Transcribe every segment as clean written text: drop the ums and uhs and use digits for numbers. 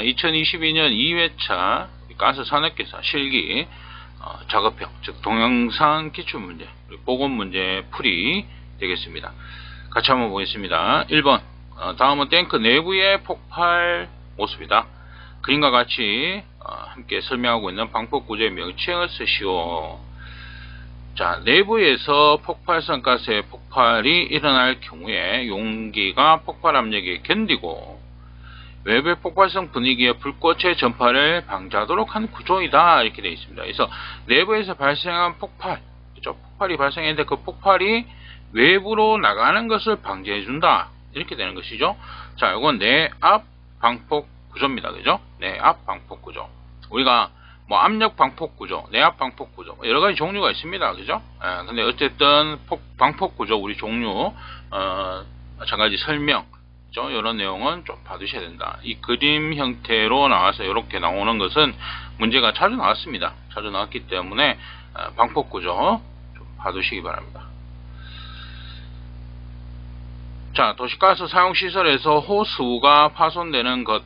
자, 2022년 2회차 가스 산업계산 실기 작업형, 즉 동영상 기출문제, 보건문제 풀이 되겠습니다. 같이 한번 보겠습니다. 1번, 다음은 탱크 내부의 폭발 모습이다. 그림과 같이 함께 설명하고 있는 방폭구조의 명칭을 쓰시오. 자, 내부에서 폭발성 가스의 폭발이 일어날 경우에 용기가 폭발 압력에 견디고 외부의 폭발성 분위기의 불꽃의 전파를 방지하도록 한 구조이다. 이렇게 되어 있습니다. 그래서 내부에서 발생한 폭발, 그렇죠? 폭발이 발생했는데 그 폭발이 외부로 나가는 것을 방지해준다. 이렇게 되는 것이죠. 자, 이건 내압 방폭 구조입니다. 그죠? 내압 방폭 구조. 우리가 뭐 압력 방폭 구조, 내압 방폭 구조, 여러 가지 종류가 있습니다. 그죠? 근데 어쨌든 방폭 구조 우리 종류, 마찬가지 설명, 그죠? 이런 내용은 좀 봐두셔야 된다. 이 그림 형태로 나와서 이렇게 나오는 것은 문제가 자주 나왔습니다. 자주 나왔기 때문에 방폭 구조 좀 봐두시기 바랍니다. 자, 도시가스 사용시설에서 호수가 파손되는 것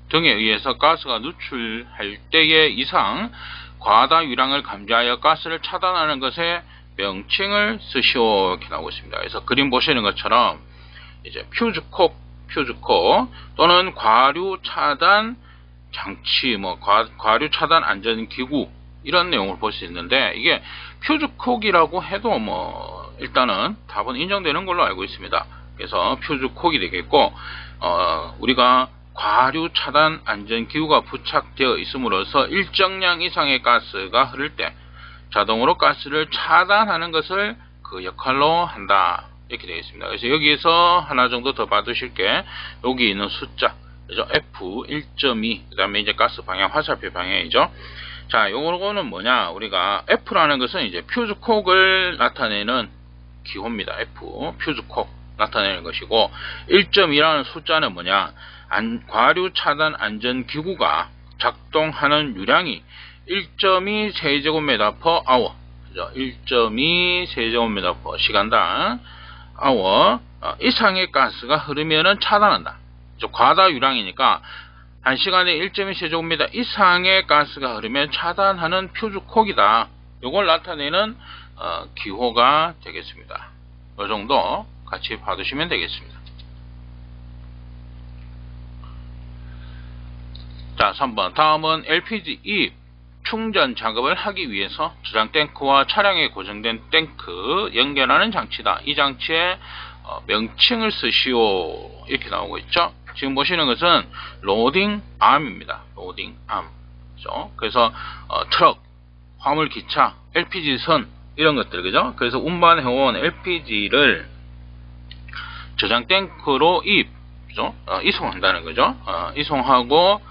등에 의해서 가스가 누출할 때의 이상 과다 유량을 감지하여 가스를 차단하는 것에 명칭을 쓰시오. 이렇게 나오고 있습니다. 그래서 그림 보시는 것처럼 이제 퓨즈콕 또는 과류 차단 장치, 뭐 과류 차단 안전 기구 이런 내용을 볼 수 있는데, 이게 퓨즈콕이라고 해도 뭐 일단은 답은 인정되는 걸로 알고 있습니다. 그래서 퓨즈콕이 되겠고, 우리가 과류 차단 안전 기구가 부착되어 있음으로써 일정량 이상의 가스가 흐를 때 자동으로 가스를 차단하는 것을 그 역할로 한다. 이렇게 되어 있습니다. 그래서 여기에서 하나 정도 더 봐두실 게, 여기 있는 숫자, 그죠? F 1.2, 그 다음에 이제 가스 방향, 화살표 방향이죠. 자, 요거는 뭐냐? 우리가 F라는 것은 이제 퓨즈콕을 나타내는 기호입니다. F, 퓨즈콕 나타내는 것이고, 1.2라는 숫자는 뭐냐? 과류 차단 안전 기구가 작동하는 유량이 1.2 세제곱미터 per hour, 그죠? 1.2 세제곱미터 per 시간당 hour 이상의 가스가 흐르면은 차단한다. 과다 유량이니까 1시간에 1.2 세제곱미터 이상의 가스가 흐르면 차단하는 퓨즈콕이다. 이걸 나타내는 기호가 되겠습니다. 이 정도 같이 봐두시면 되겠습니다. 자, 3번. 다음은 LPG 입 충전 작업을 하기 위해서 저장 탱크와 차량에 고정된 탱크 연결하는 장치다. 이 장치의 명칭을 쓰시오. 이렇게 나오고 있죠. 지금 보시는 것은 로딩 암입니다. 로딩 암. 그죠? 그래서 트럭, 화물 기차, LPG 선 이런 것들, 그죠? 그래서 운반해온 LPG를 저장 탱크로 그죠? 이송한다는 거죠. 이송하고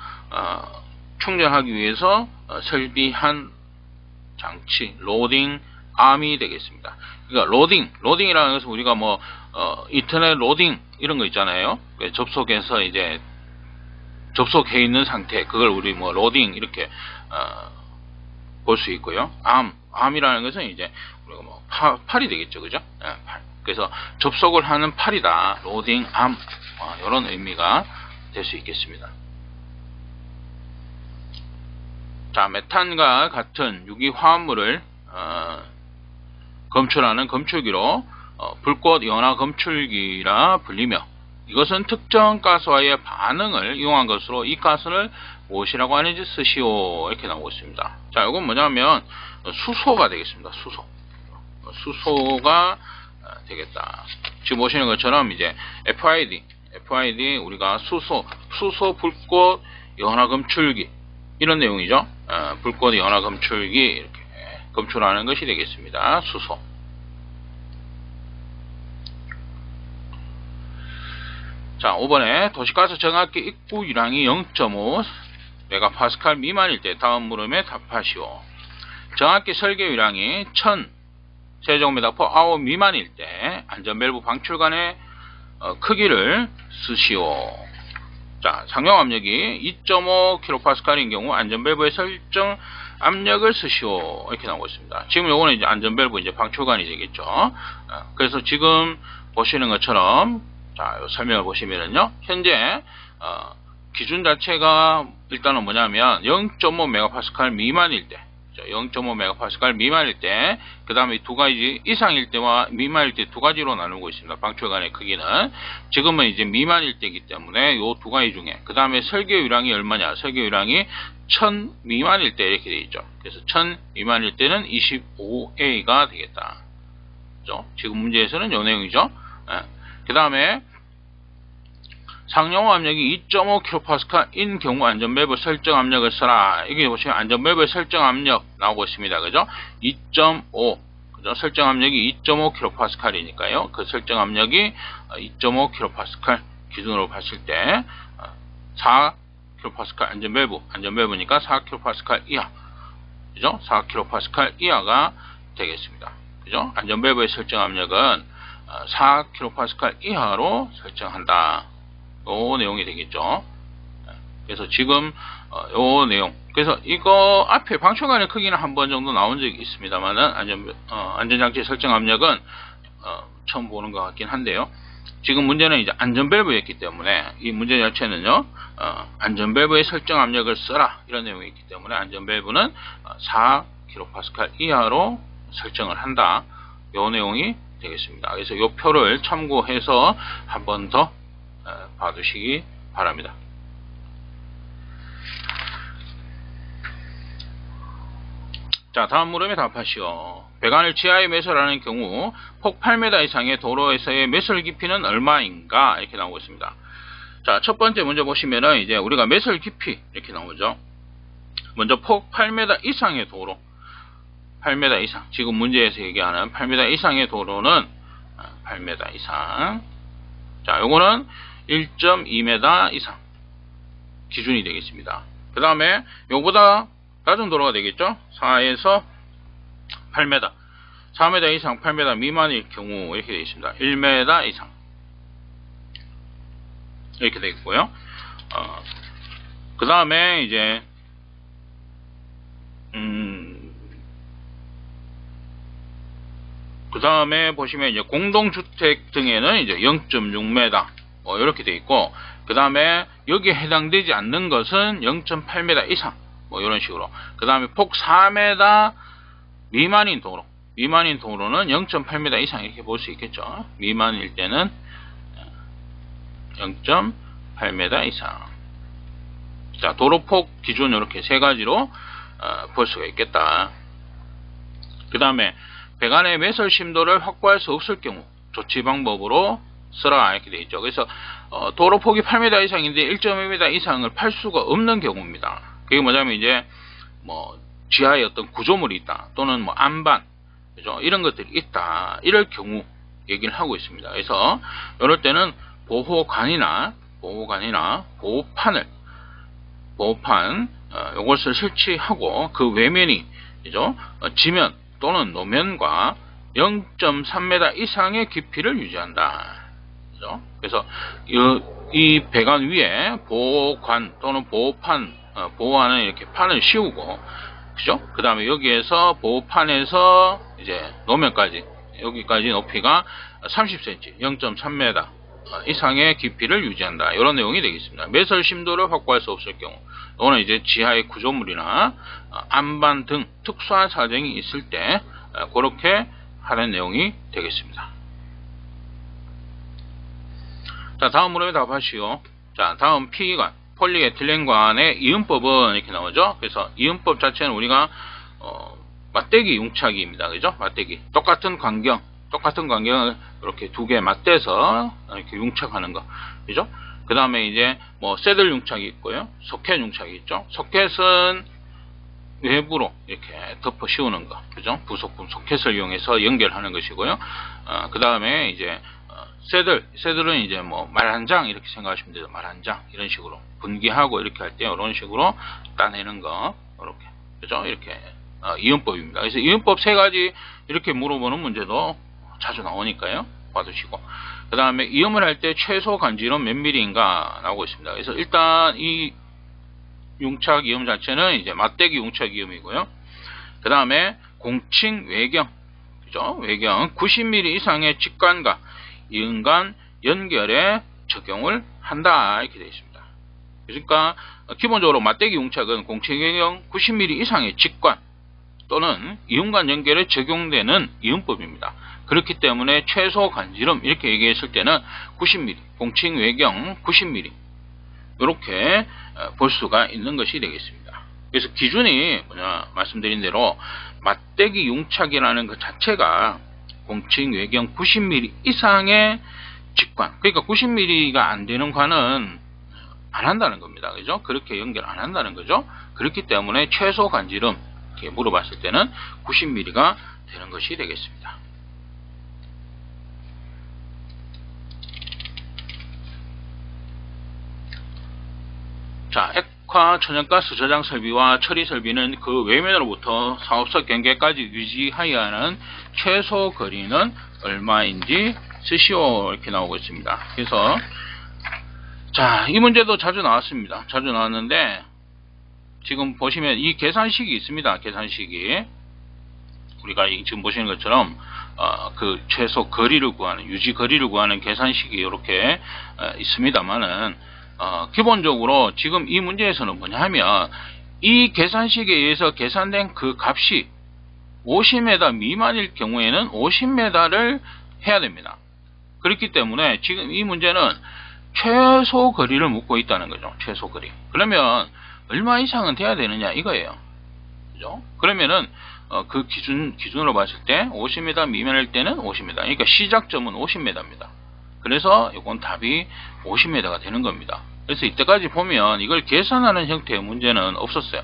충전하기 위해서 설비한 장치, 로딩 암이 되겠습니다. 그러니까 로딩이라는 것은 우리가 뭐 인터넷 로딩 이런 거 있잖아요. 접속해서 이제 접속해 있는 상태, 그걸 우리 뭐 로딩 이렇게 볼 수 있고요. 암이라는 것은 이제 우리가 뭐 팔이 되겠죠, 그죠? 팔. 그래서 접속을 하는 팔이다. 로딩 암, 이런 의미가 될 수 있겠습니다. 자, 메탄과 같은 유기화합물을 검출하는 검출기로 불꽃 연화 검출기라 불리며, 이것은 특정 가스와의 반응을 이용한 것으로 이 가스를 무엇이라고 하는지 쓰시오. 이렇게 나오고 있습니다. 자, 이건 뭐냐면 수소가 되겠습니다. 수소가 되겠다. 지금 보시는 것처럼 이제 FID 우리가 수소 불꽃 연화 검출기 이런 내용이죠. 불꽃 연화 검출기, 이렇게 검출하는 것이 되겠습니다. 수소. 자, 5번에 도시가스 정압기 입구 유량이 0.5 메가파스칼 미만일 때 다음 물음에 답하시오. 정압기 설계 유량이 1000 세제곱미터 per hour 미만일 때 안전밸브 방출관의 크기를 쓰시오. 자, 상용 압력이 2.5kPa인 경우 안전밸브의 설정 압력을 쓰시오. 이렇게 나오고 있습니다. 지금 요거는 이제 안전밸브 이제 방출관이 되겠죠. 그래서 지금 보시는 것처럼, 자, 요 설명을 보시면은요, 현재 기준 자체가 일단은 뭐냐면 0.5MPa 미만일 때, 0.5MPa 미만일 때, 그 다음에 두 가지 이상일 때와 미만일 때 두 가지로 나누고 있습니다. 방출관의 크기는 지금은 이제 미만일 때이기 때문에 요 두 가지 중에, 그 다음에 설계유량이 얼마냐, 설계유량이 1000 미만일 때 이렇게 되어 있죠. 그래서 1000 미만일 때는 25A가 되겠다. 그죠? 지금 문제에서는 요 내용이죠. 그 다음에 상용호 압력이 2.5kPa인 경우 안전밸브 설정 압력을 써라. 여기 보시면 안전밸브 설정 압력 나오고 있습니다. 그죠? 2.5, 그죠? 설정 압력이 2.5kPa니까요. 그 설정 압력이 2.5kPa 기준으로 봤을 때 4kPa 안전밸브니까 4kPa 이하, 그죠? 4kPa 이하가 되겠습니다. 그죠? 안전밸브의 설정 압력은 4kPa 이하로 설정한다. 요 내용이 되겠죠. 그래서 지금 요 내용, 그래서 이거 앞에 방출관의 크기는 한 번 정도 나온 적이 있습니다만은 안전장치 설정 압력은 처음 보는 것 같긴 한데요. 지금 문제는 이제 안전밸브였기 때문에 이 문제 자체는요, 안전밸브의 설정 압력을 써라 이런 내용이 있기 때문에 안전밸브는 4kPa 이하로 설정을 한다. 요 내용이 되겠습니다. 그래서 요 표를 참고해서 한 번 더 봐두시기 바랍니다. 자, 다음 물음에 답하시오. 배관을 지하에 매설하는 경우 폭 8m 이상의 도로에서의 매설 깊이는 얼마인가? 이렇게 나오고 있습니다. 자, 첫 번째 먼저 보시면은 이제 우리가 매설 깊이 이렇게 나오죠. 먼저 폭 8m 이상의 도로, 8m 이상, 지금 문제에서 얘기하는 8m 이상의 도로는 8m 이상. 자, 요거는 1.2m 이상 기준이 되겠습니다. 그 다음에 요보다 낮은 도로가 되겠죠. 4에서 8m, 4m 이상 8m 미만일 경우 이렇게 되어 있습니다. 1m 이상 이렇게 되겠고요. 그 다음에 이제 그 다음에 보시면 이제 공동주택 등에는 이제 0.6m 이렇게 되어 있고, 그 다음에 여기에 해당되지 않는 것은 0.8m 이상 이런 식으로. 그 다음에 폭 4m 미만인 도로는 0.8m 이상 이렇게 볼 수 있겠죠. 미만일 때는 0.8m 이상. 자, 도로폭 기준 이렇게 세 가지로 볼 수가 있겠다. 그 다음에 배관의 매설 심도를 확보할 수 없을 경우 조치 방법으로 쓰라 이렇게 되어 있죠. 그래서 도로폭이 8m 이상인데 1.2m 이상을 팔 수가 없는 경우입니다. 그게 뭐냐면 이제 뭐 지하에 어떤 구조물이 있다, 또는 뭐 안반, 그죠? 이런 것들이 있다, 이럴 경우 얘기를 하고 있습니다. 그래서 이럴 때는 보호관이나 보호판 이것을 설치하고 그 외면이, 그죠? 지면 또는 노면과 0.3m 이상의 깊이를 유지한다. 그죠? 그래서 이 배관 위에 보호관 또는 보호판, 보호하는 이렇게 판을 씌우고, 그죠? 그 다음에 여기에서 보호판에서 이제 노면까지, 여기까지 높이가 30cm, 0.3m 이상의 깊이를 유지한다. 이런 내용이 되겠습니다. 매설 심도를 확보할 수 없을 경우, 이거는 이제 지하의 구조물이나 안반 등 특수한 사정이 있을 때 그렇게 하는 내용이 되겠습니다. 자, 다음 물음에 답하시오. 자, 다음 P관, 폴리에틸렌관의 이음법은 이렇게 나오죠. 그래서 이음법 자체는 우리가 맞대기 융착입니다. 그죠? 맞대기. 똑같은 광경을 이렇게 두 개 맞대서 이렇게 융착하는 거. 그죠? 그 다음에 이제 뭐 새들 융착이 있고요. 소켓 융착이 있죠. 소켓은 외부로 이렇게 덮어 씌우는 거. 그죠? 부속품 소켓을 이용해서 연결하는 것이고요. 그 다음에 이제 새들은 이제 뭐 말 한 장 이렇게 생각하시면 돼요. 말 한 장 이런 식으로 분기하고 이렇게 할 때 이런 식으로 따내는 거, 이렇게, 그죠? 이렇게 이음법입니다. 그래서 이음법 세 가지 이렇게 물어보는 문제도 자주 나오니까요. 봐두시고, 그 다음에 이음을 할 때 최소 간질은 몇 밀리인가 나오고 있습니다. 그래서 일단 이 융착 이음 자체는 이제 맞대기 융착 이음이고요. 그 다음에 공칭 외경, 그죠? 외경 90mm 이상의 직관과 이음간 연결에 적용을 한다 이렇게 되어 있습니다. 그러니까 기본적으로 맞대기 융착은 공체경영 90mm 이상의 직관 또는 이음간 연결에 적용되는 이음법입니다. 그렇기 때문에 최소 간지름 이렇게 얘기했을 때는 90mm, 공칭 외경 90mm 이렇게 볼 수가 있는 것이 되겠습니다. 그래서 기준이 뭐냐 말씀드린 대로 맞대기 융착이라는 것 자체가 공칭 외경 90mm 이상의 직관, 그러니까 90mm가 안 되는 관은 안 한다는 겁니다. 그죠? 그렇게 연결 안 한다는 거죠. 그렇기 때문에 최소 간지름 이렇게 물어봤을 때는 90mm가 되는 것이 되겠습니다. 자, 액화 천연가스 저장 설비와 처리 설비는 그 외면으로부터 사업소 경계까지 유지하여야 하는 최소 거리는 얼마인지 쓰시오 이렇게 나오고 있습니다. 그래서 자, 이 문제도 자주 나왔습니다. 자주 나왔는데 지금 보시면 이 계산식이 있습니다. 계산식이 우리가 지금 보시는 것처럼 그 최소 거리를 구하는 유지 거리를 구하는 계산식이 이렇게 있습니다만은 기본적으로 지금 이 문제에서는 뭐냐 하면 이 계산식에 의해서 계산된 그 값이 50m 미만일 경우에는 50m를 해야 됩니다. 그렇기 때문에 지금 이 문제는 최소 거리를 묻고 있다는 거죠. 최소 거리. 그러면 얼마 이상은 돼야 되느냐 이거예요. 그죠? 그러면은 그 기준으로 봤을 때 50m 미만일 때는 50m. 그러니까 시작점은 50m입니다. 그래서 이건 답이 50m가 되는 겁니다. 그래서 이때까지 보면 이걸 계산하는 형태의 문제는 없었어요.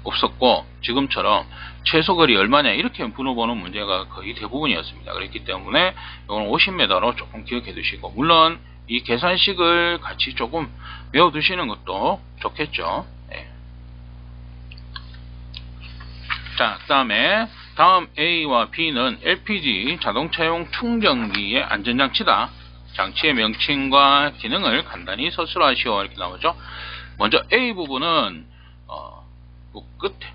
없었고 지금처럼 최소 거리 얼마냐 이렇게 물어보는 문제가 거의 대부분이었습니다. 그렇기 때문에 이건 50m로 조금 기억해 두시고, 물론 이 계산식을 같이 조금 외워두시는 것도 좋겠죠. 네. 자, 그 다음에 다음 A와 B는 LPG 자동차용 충전기의 안전장치다. 장치의 명칭과 기능을 간단히 서술하시오 이렇게 나오죠. 먼저 A 부분은 그 끝에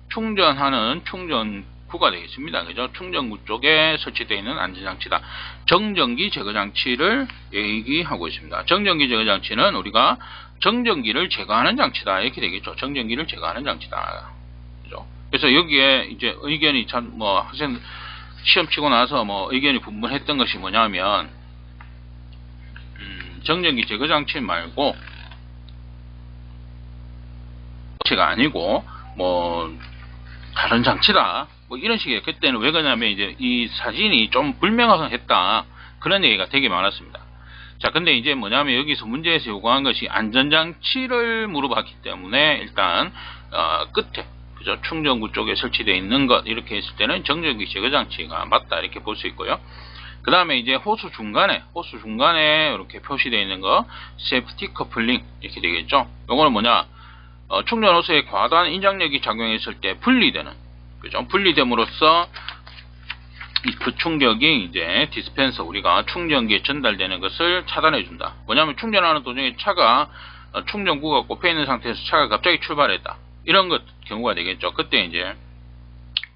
충전하는 충전구가 되겠습니다. 그죠? 충전구 쪽에 설치되어 있는 안전장치다. 정전기 제거장치를 얘기하고 있습니다. 정전기 제거장치는 우리가 정전기를 제거하는 장치다 이렇게 되겠죠. 정전기를 제거하는 장치다. 그죠? 그래서 여기에 이제 의견이 참 뭐 학생 시험 치고 나서 뭐 의견이 분분했던 것이 뭐냐면 정전기 제거 장치 말고 장치가 아니고 뭐 다른 장치다 뭐 이런 식이에요. 그때는 왜 그러냐면 이제 이 사진이 좀 불명확했다 그런 얘기가 되게 많았습니다. 자, 근데 이제 뭐냐면 여기서 문제에서 요구한 것이 안전장치를 물어봤기 때문에 일단 끝에 그죠? 충전구 쪽에 설치되어 있는 것 이렇게 했을 때는 정전기 제거 장치가 맞다 이렇게 볼 수 있고요. 그 다음에 이제 호수 중간에 이렇게 표시되어 있는 거 세프티 커플링 이렇게 되겠죠. 요거는 뭐냐 충전 호수에 과다한 인장력이 작용했을 때 분리되는 그죠? 분리됨으로써 그 충격이 이제 디스펜서 우리가 충전기에 전달되는 것을 차단해 준다. 뭐냐면 충전하는 도중에 차가 충전구가 꼽혀 있는 상태에서 차가 갑자기 출발했다. 이런 것 경우가 되겠죠. 그때 이제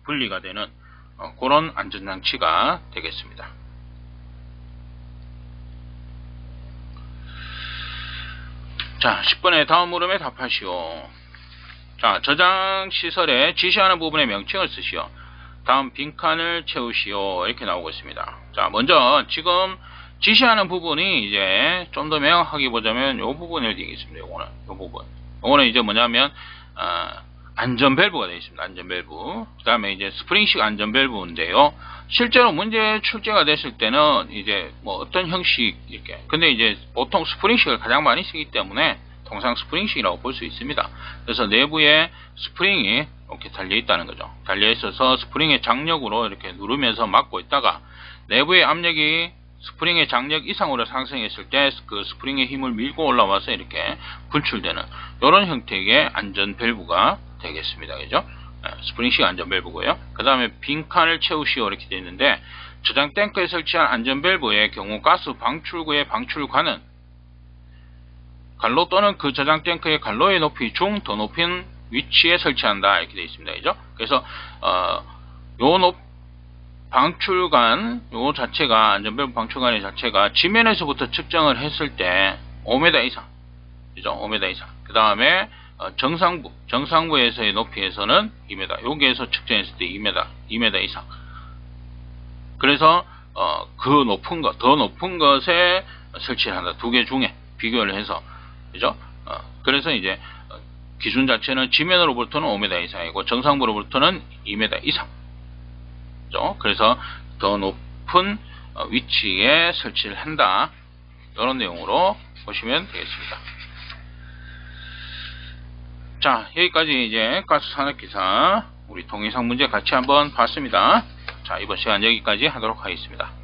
분리가 되는 그런 안전장치가 되겠습니다. 자, 10번의 다음 물음에 답하시오. 자, 저장 시설에 지시하는 부분의 명칭을 쓰시오. 다음 빈칸을 채우시오. 이렇게 나오고 있습니다. 자, 먼저 지금 지시하는 부분이 이제 좀 더 명확하게 보자면 이 부분을 얘기했습니다. 요거는 이제 뭐냐면 안전 밸브가 되어 있습니다. 안전 밸브. 그 다음에 이제 스프링식 안전 밸브인데요. 실제로 문제 출제가 됐을 때는 이제 뭐 어떤 형식 이렇게. 근데 이제 보통 스프링식을 가장 많이 쓰기 때문에 통상 스프링식이라고 볼 수 있습니다. 그래서 내부에 스프링이 이렇게 달려 있다는 거죠. 달려 있어서 스프링의 장력으로 이렇게 누르면서 막고 있다가 내부의 압력이 스프링의 장력 이상으로 상승했을 때 그 스프링의 힘을 밀고 올라와서 이렇게 분출되는 이런 형태의 안전 밸브가 되겠습니다. 그죠? 스프링식 안전 밸브고요. 그 다음에 빈칸을 채우시오 이렇게 되어 있는데 저장 탱크에 설치한 안전 밸브의 경우 가스 방출구의 방출관은 갈로 또는 그 저장 탱크의 갈로의 높이 중 더 높은 위치에 설치한다 이렇게 되어 있습니다. 그죠? 그래서 방출관 요 자체가 안전 밸브 방출관의 자체가 지면에서부터 측정을 했을 때 5m 이상 그죠? 5m 이상. 그 다음에 정상부에서의 높이에서는 2m. 여기에서 측정했을 때 2m 이상. 그래서 그 높은 것, 더 높은 것에 설치를 한다. 두 개 중에 비교를 해서, 그죠? 그래서 이제 기준 자체는 지면으로부터는 5m 이상이고 정상부로부터는 2m 이상. 그죠? 그래서 더 높은 위치에 설치를 한다. 이런 내용으로 보시면 되겠습니다. 자, 여기까지 이제 가스산업기사 우리 동영상 문제 같이 한번 봤습니다. 자, 이번 시간 여기까지 하도록 하겠습니다.